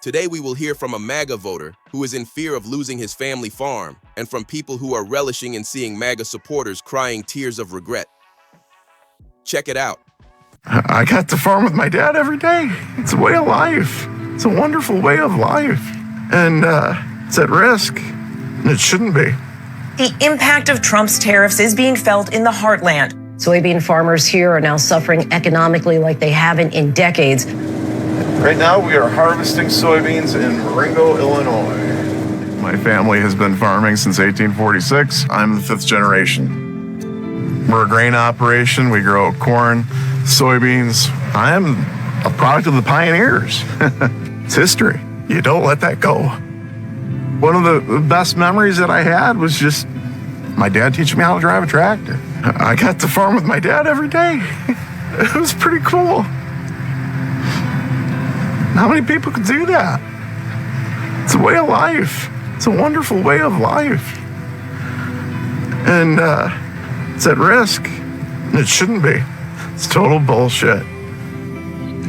Today we will hear from a MAGA voter who is in fear of losing his family farm, and from people who are relishing in seeing MAGA supporters crying tears of regret. Check it out. I got to farm with my dad every day. It's a way of life. It's a wonderful way of life. And it's at risk. And it shouldn't be. The impact of Trump's tariffs is being felt in the heartland. Soybean farmers here are now suffering economically like they haven't in decades. Right now we are harvesting soybeans in Marengo, Illinois. My family has been farming since 1846. I'm the fifth generation. We're a grain operation. We grow corn, soybeans. I am a product of the pioneers. It's history. You don't let that go. One of the best memories that I had was just my dad teaching me how to drive a tractor. I got to farm with my dad every day. It was pretty cool. How many people could do that? It's a way of life. It's a wonderful way of life. And it's at risk. And it shouldn't be. It's total bullshit.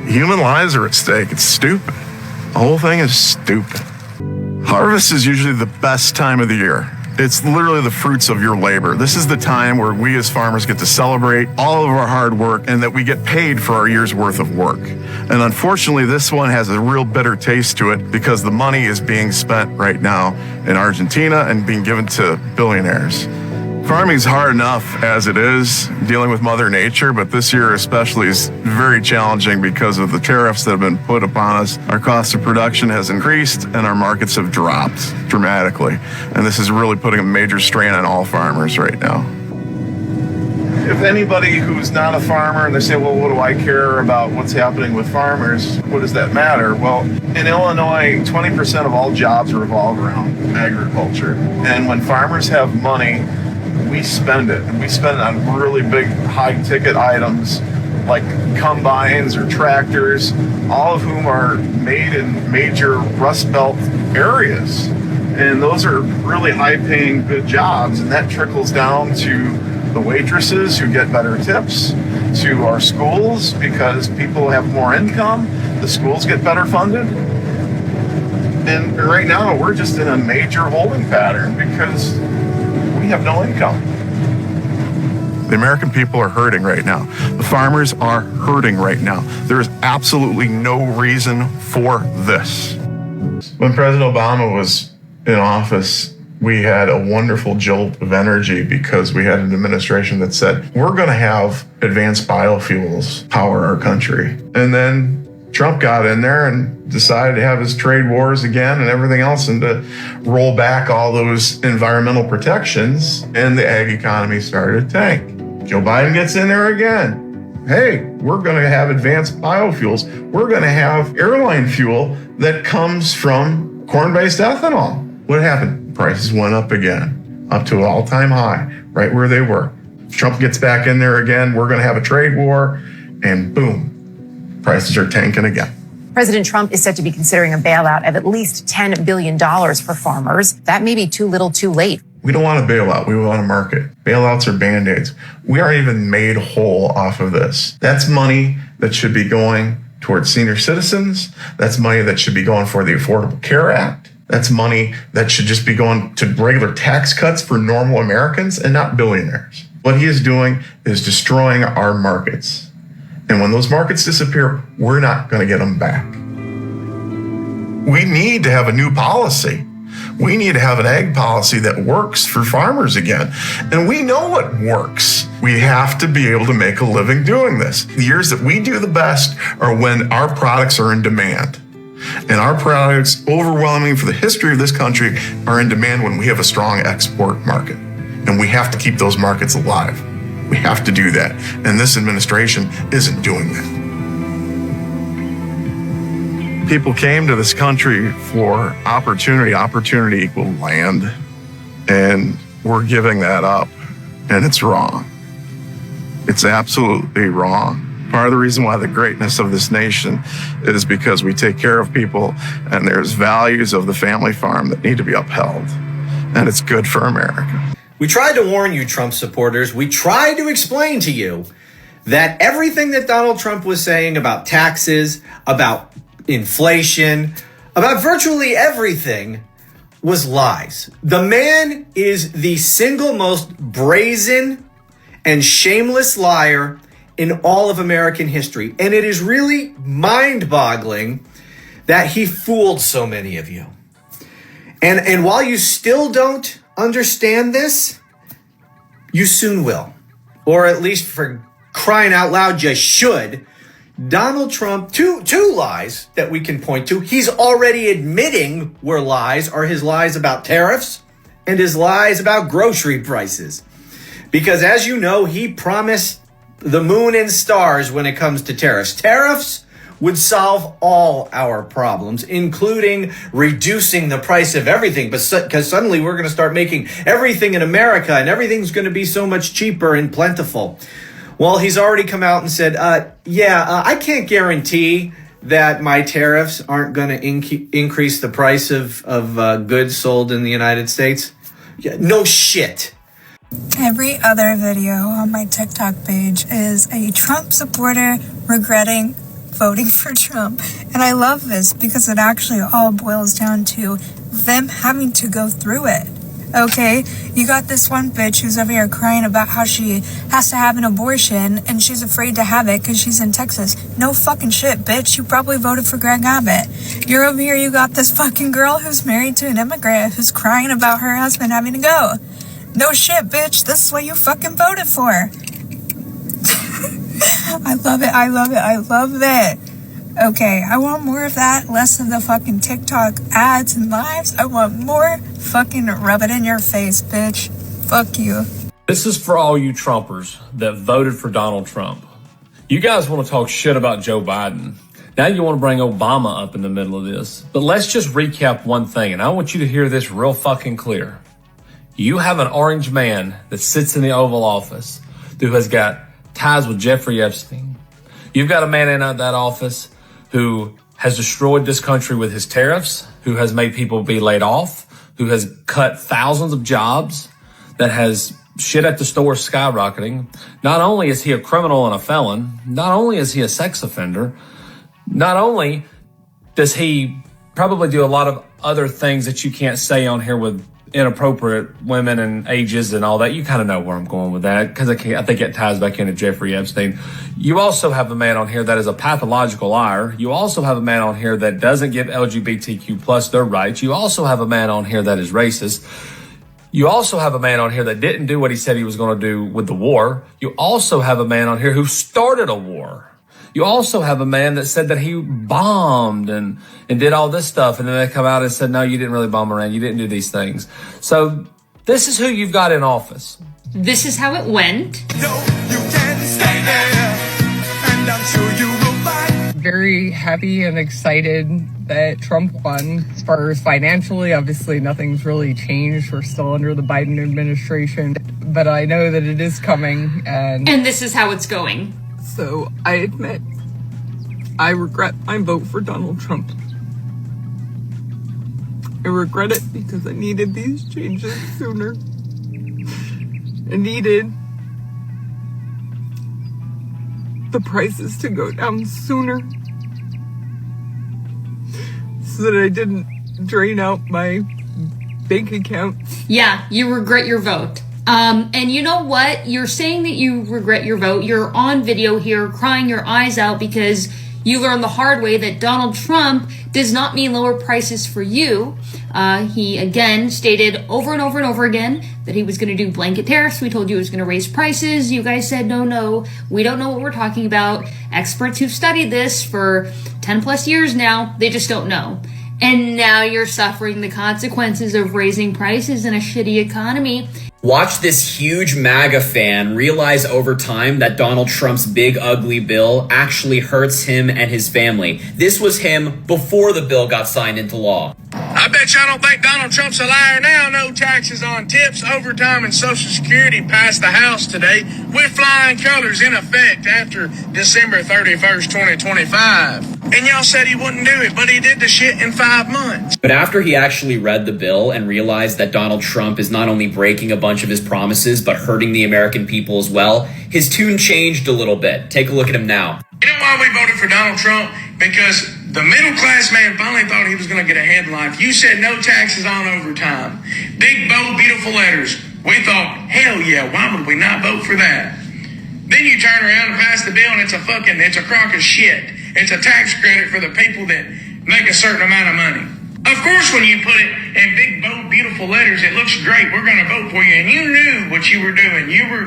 Human lives are at stake. It's stupid. The whole thing is stupid. Harvest is usually the best time of the year. It's literally the fruits of your labor. This is the time where we as farmers get to celebrate all of our hard work and that we get paid for our year's worth of work. And unfortunately, this one has a real bitter taste to it because the money is being spent right now in Argentina and being given to billionaires. Farming is hard enough as it is, dealing with Mother Nature, but this year especially is very challenging because of the tariffs that have been put upon us. Our cost of production has increased and our markets have dropped dramatically. And this is really putting a major strain on all farmers right now. If anybody who's not a farmer and they say, well, what do I care about what's happening with farmers? What does that matter? Well, in Illinois, 20% of all jobs revolve around agriculture. And when farmers have money, we spend it, and we spend it on really big high-ticket items like combines or tractors, all of whom are made in major Rust Belt areas. And those are really high-paying, good jobs, and that trickles down to the waitresses who get better tips, to our schools because people have more income, the schools get better funded. And right now, we're just in a major holding pattern because we have no income. The American people are hurting right now. The farmers are hurting right now. There is absolutely no reason for this. When President Obama was in office, we had a wonderful jolt of energy because we had an administration that said, we're going to have advanced biofuels power our country. And then Trump got in there and decided to have his trade wars again and everything else and to roll back all those environmental protections, and the ag economy started to tank. Joe Biden gets in there again. Hey, we're going to have advanced biofuels. We're going to have airline fuel that comes from corn-based ethanol. What happened? Prices went up again, up to an all-time high, right where they were. Trump gets back in there again. We're going to have a trade war, and boom, prices are tanking again. President Trump is said to be considering a bailout of at least $10 billion for farmers. That may be too little too late. We don't want a bailout. We want a market. Bailouts are Band-Aids. We aren't even made whole off of this. That's money that should be going towards senior citizens. That's money that should be going for the Affordable Care Act. That's money that should just be going to regular tax cuts for normal Americans and not billionaires. What he is doing is destroying our markets. And when those markets disappear, we're not going to get them back. We need to have a new policy. We need to have an ag policy that works for farmers again. And we know what works. We have to be able to make a living doing this. The years that we do the best are when our products are in demand. And our products, overwhelming for the history of this country, are in demand when we have a strong export market. And we have to keep those markets alive. We have to do that. And this administration isn't doing that. People came to this country for opportunity. Opportunity equal land. And we're giving that up. And it's wrong. It's absolutely wrong. Part of the reason why the greatness of this nation is because we take care of people and there's values of the family farm that need to be upheld. And it's good for America. We tried to warn you, Trump supporters. We tried to explain to you that everything that Donald Trump was saying about taxes, about inflation, about virtually everything was lies. The man is the single most brazen and shameless liar in all of American history. And it is really mind-boggling that he fooled so many of you. And while you still don't understand this, you soon will. Or at least for crying out loud, you should. Donald Trump, two lies that we can point to. He's already admitting were lies, are his lies about tariffs and his lies about grocery prices. Because as you know, he promised the moon and stars when it comes to tariffs. Tariffs would solve all our problems, including reducing the price of everything. Because suddenly we're going to start making everything in America and everything's going to be so much cheaper and plentiful. Well, he's already come out and said, I can't guarantee that my tariffs aren't going to increase the price of goods sold in the United States. Yeah, no shit. Every other video on my TikTok page is a Trump supporter regretting voting for Trump. And I love this because it actually all boils down to them having to go through it. Okay, you got this one bitch who's over here crying about how she has to have an abortion and she's afraid to have it because she's in Texas. No fucking shit, bitch. You probably voted for Greg Abbott. You're over here, you got this fucking girl who's married to an immigrant who's crying about her husband having to go. No shit, bitch. This is what you fucking voted for. I love it. I love it. I love it. Okay, I want more of that, less of the fucking TikTok ads and lives. I want more fucking rub it in your face, bitch. Fuck you. This is for all you Trumpers that voted for Donald Trump. You guys want to talk shit about Joe Biden. Now you want to bring Obama up in the middle of this. But let's just recap one thing, and I want you to hear this real fucking clear. You have an orange man that sits in the Oval Office who has got ties with Jeffrey Epstein. You've got a man in that office who has destroyed this country with his tariffs, who has made people be laid off, who has cut thousands of jobs, that has shit at the store skyrocketing. Not only is he a criminal and a felon, not only is he a sex offender, not only does he probably do a lot of other things that you can't say on here with inappropriate women and ages and all that. You kind of know where I'm going with that because I think it ties back into Jeffrey Epstein. You also have a man on here that is a pathological liar. You also have a man on here that doesn't give LGBTQ plus their rights. You also have a man on here that is racist. You also have a man on here that didn't do what he said he was going to do with the war. You also have a man on here who started a war. You also have a man that said that he bombed and did all this stuff. And then they come out and said, no, you didn't really bomb Iran. You didn't do these things. So this is who you've got in office. This is how it went. No, you can't stay there. And I'm sure you will fight. Very happy and excited that Trump won. As far as financially, obviously nothing's really changed. We're still under the Biden administration. But I know that it is coming. And this is how it's going. So I admit, I regret my vote for Donald Trump. I regret it because I needed these changes sooner. I needed the prices to go down sooner so that I didn't drain out my bank account. Yeah, you regret your vote. And you know what? You're saying that you regret your vote. You're on video here crying your eyes out because you learned the hard way that Donald Trump does not mean lower prices for you. He again stated over and over and over again that he was going to do blanket tariffs. We told you he was going to raise prices. You guys said, no, we don't know what we're talking about. Experts who've studied this for 10 plus years now, they just don't know. And now you're suffering the consequences of raising prices in a shitty economy. Watch this huge MAGA fan realize over time that Donald Trump's big ugly bill actually hurts him and his family. This was him before the bill got signed into law. I bet y'all don't think Donald Trump's a liar now. No taxes on tips, overtime, and Social Security passed the House today with flying colors in effect after December 31st, 2025. And y'all said he wouldn't do it, but he did the shit in 5 months. But after he actually read the bill and realized that Donald Trump is not only breaking a bunch of his promises, but hurting the American people as well, his tune changed a little bit. Take a look at him now. You know why we voted for Donald Trump? Because The middle class man finally thought he was going to get ahead in life. You said no taxes on overtime. Big, bold, beautiful letters. We thought, hell yeah, why would we not vote for that? Then you turn around and pass the bill and it's a crock of shit. It's a tax credit for the people that make a certain amount of money. Of course, when you put it in big, bold, beautiful letters, it looks great. We're going to vote for you. And you knew what you were doing. You were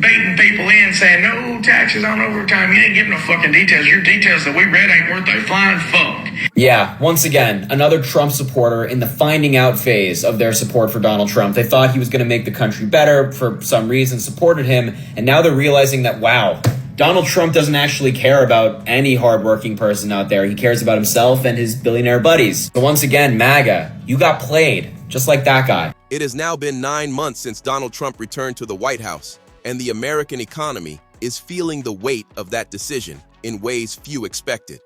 baiting people in, saying, no taxes on overtime. You ain't giving no fucking details. Your details that we read ain't worth a flying fuck. Yeah, once again, another Trump supporter in the finding out phase of their support for Donald Trump. They thought he was going to make the country better, for some reason supported him, and now they're realizing that, wow, Donald Trump doesn't actually care about any hardworking person out there. He cares about himself and his billionaire buddies. So once again, MAGA, you got played, just like that guy. It has now been 9 months since Donald Trump returned to the White House, and the American economy is feeling the weight of that decision in ways few expected.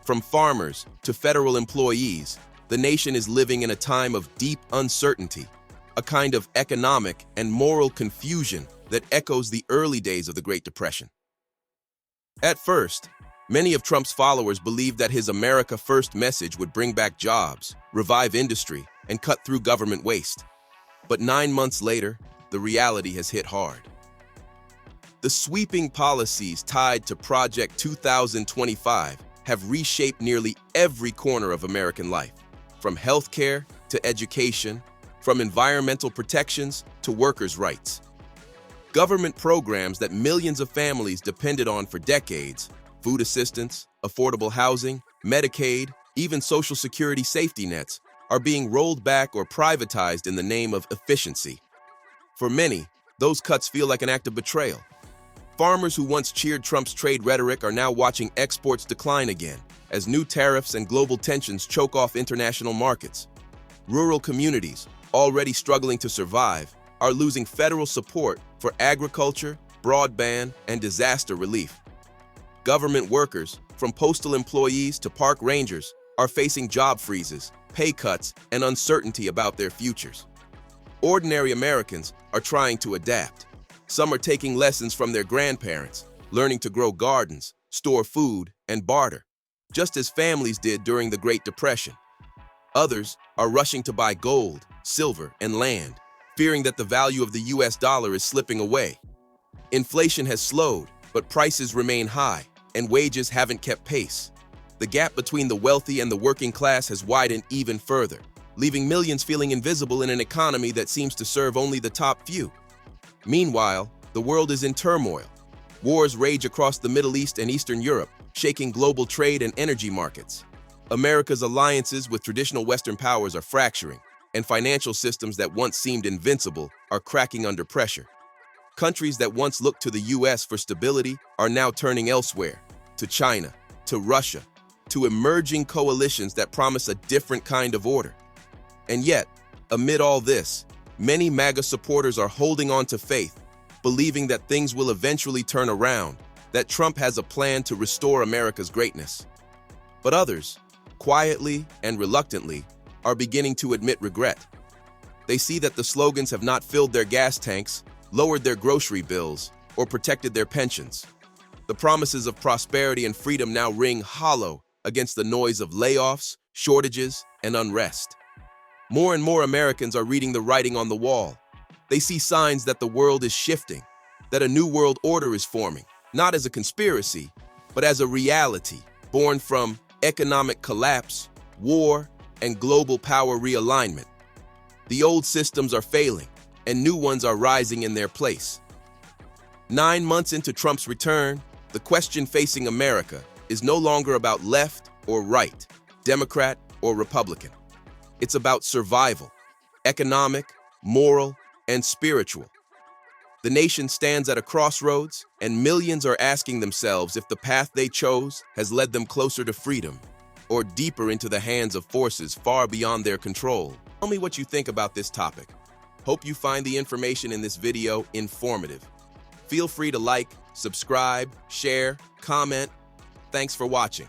From farmers to federal employees, the nation is living in a time of deep uncertainty, a kind of economic and moral confusion that echoes the early days of the Great Depression. At first, many of Trump's followers believed that his America First message would bring back jobs, revive industry, and cut through government waste. But 9 months later, the reality has hit hard. The sweeping policies tied to Project 2025 have reshaped nearly every corner of American life, from healthcare to education, from environmental protections to workers' rights. Government programs that millions of families depended on for decades, food assistance, affordable housing, Medicaid, even Social Security safety nets, are being rolled back or privatized in the name of efficiency. For many, those cuts feel like an act of betrayal. Farmers who once cheered Trump's trade rhetoric are now watching exports decline again as new tariffs and global tensions choke off international markets. Rural communities, already struggling to survive, are losing federal support for agriculture, broadband, and disaster relief. Government workers, from postal employees to park rangers, are facing job freezes, pay cuts, and uncertainty about their futures. Ordinary Americans are trying to adapt. Some are taking lessons from their grandparents, learning to grow gardens, store food, and barter, just as families did during the Great Depression. Others are rushing to buy gold, silver, and land, fearing that the value of the US dollar is slipping away. Inflation has slowed, but prices remain high, and wages haven't kept pace. The gap between the wealthy and the working class has widened even further, leaving millions feeling invisible in an economy that seems to serve only the top few. Meanwhile, the world is in turmoil. Wars rage across the Middle East and Eastern Europe, shaking global trade and energy markets. America's alliances with traditional Western powers are fracturing, and financial systems that once seemed invincible are cracking under pressure. Countries that once looked to the US for stability are now turning elsewhere, to China, to Russia, to emerging coalitions that promise a different kind of order. And yet, amid all this, many MAGA supporters are holding on to faith, believing that things will eventually turn around, that Trump has a plan to restore America's greatness. But others, quietly and reluctantly, are beginning to admit regret. They see that the slogans have not filled their gas tanks, lowered their grocery bills, or protected their pensions. The promises of prosperity and freedom now ring hollow against the noise of layoffs, shortages, and unrest. More and more Americans are reading the writing on the wall. They see signs that the world is shifting, that a new world order is forming, not as a conspiracy, but as a reality born from economic collapse, war, and global power realignment. The old systems are failing, and new ones are rising in their place. 9 months into Trump's return, the question facing America is no longer about left or right, Democrat or Republican. It's about survival, economic, moral, and spiritual. The nation stands at a crossroads, and millions are asking themselves if the path they chose has led them closer to freedom or deeper into the hands of forces far beyond their control. Tell me what you think about this topic. Hope you find the information in this video informative. Feel free to like, subscribe, share, comment. Thanks for watching.